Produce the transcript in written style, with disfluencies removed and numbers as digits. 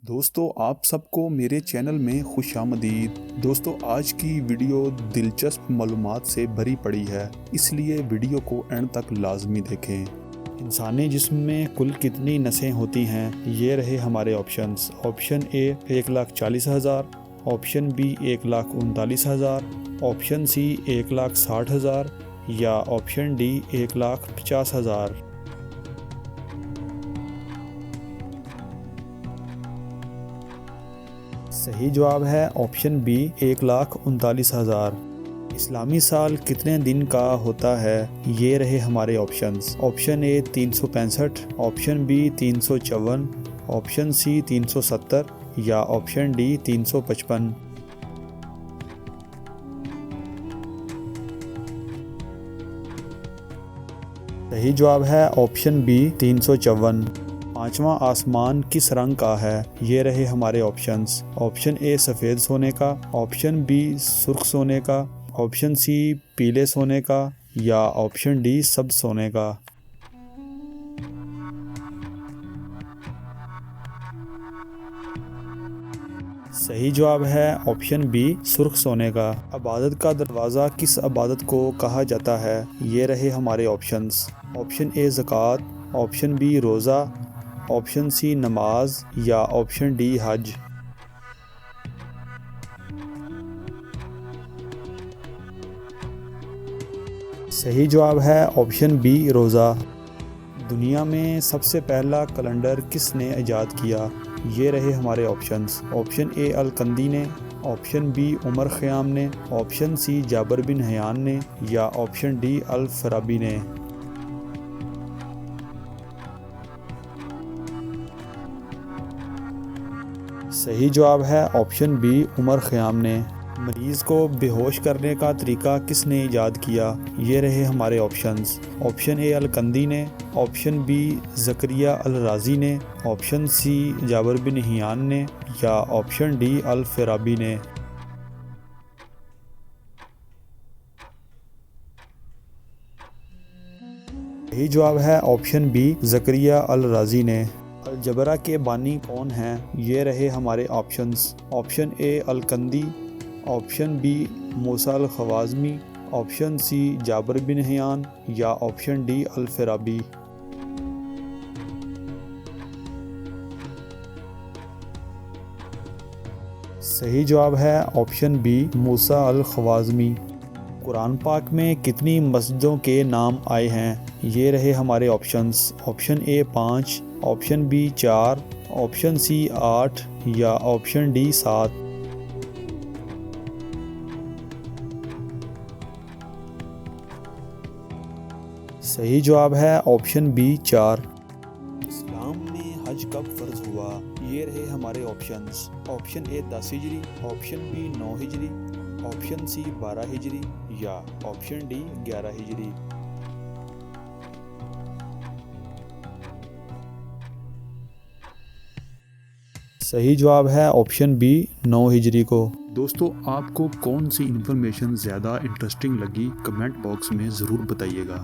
दोस्तों आप सबको मेरे चैनल में खुशामदीद। दोस्तों आज की वीडियो दिलचस्प मालूमात से भरी पड़ी है, इसलिए वीडियो को एंड तक लाजमी देखें। इंसानी जिस्म में कुल कितनी नसें होती हैं, ये रहे हमारे options. Option A 1,40,000, option B 1,39,000, option C 1,60,000 या ऑप्शन डी 1,50,000। सही जवाब है ऑप्शन बी 1,39,000। इस्लामी साल कितने दिन का होता है, ये रहे हमारे options. Option A 365, option B 354, option C 370 या ऑप्शन डी 355। सही जवाब है ऑप्शन बी 354। पांचवा आसमान किस रंग का है, ये रहे हमारे ऑप्शंस। ऑप्शन ए सफ़ेद सोने का, ऑप्शन बी सुर्ख सोने का, ऑप्शन सी पीले सोने का या ऑप्शन डी सब्ज सोने का। सही जवाब है ऑप्शन बी सुर्ख सोने का। इबादत का दरवाज़ा किस इबादत को कहा जाता है, ये रहे हमारे ऑप्शंस। ऑप्शन ए ज़कात, ऑप्शन बी रोज़ा, ऑप्शन सी नमाज या ऑप्शन डी हज। सही जवाब है ऑप्शन बी रोज़ा। दुनिया में सबसे पहला कैलेंडर किसने इजाद किया, ये रहे हमारे ऑप्शंस। ऑप्शन ए अल-कंदी ने, ऑप्शन बी उमर ख़याम ने, option C Jabir bin Hayyan ने या ऑप्शन डी अल-फराबी ने। सही जवाब है ऑप्शन बी उमर ख़याम ने। मरीज़ को बेहोश करने का तरीका किसने ईजाद किया, ये रहे हमारे ऑप्शंस। ऑप्शन ए अल-कंदी ने, ऑप्शन बी ज़करिया अल-राज़ी ने, ऑप्शन सी जाबर बिन हियान ने या ऑप्शन डी अल-फराबी ने। सही जवाब है ऑप्शन बी ज़करिया अल-राज़ी ने। अलजबरा के बानी कौन हैं, ये रहे हमारे options. Option A Al Kindi, option B Musa Al Khwarizmi, option C Jabir bin Hayyan या ऑप्शन डी अल-फराबी। सही जवाब है ऑप्शन बी मूसा अल-ख़वाज़मी। कुरान पाक में कितनी मस्जिदों के नाम आए हैं, ये रहे हमारे options. Option A 5, option B 4, option C 8 या ऑप्शन डी 7। सही जवाब है ऑप्शन बी 4। इस्लाम में हज कब फ़र्ज हुआ, ये रहे हमारे ऑप्शंस। ऑप्शन ए 10 हिजरी, ऑप्शन बी 9 हिजरी, ऑप्शन सी 12 हिजरी या ऑप्शन डी 11 हिजरी। सही जवाब है ऑप्शन बी 9 हिजरी को। दोस्तों आपको कौन सी इन्फॉर्मेशन ज़्यादा इंटरेस्टिंग लगी, कमेंट बॉक्स में ज़रूर बताइएगा।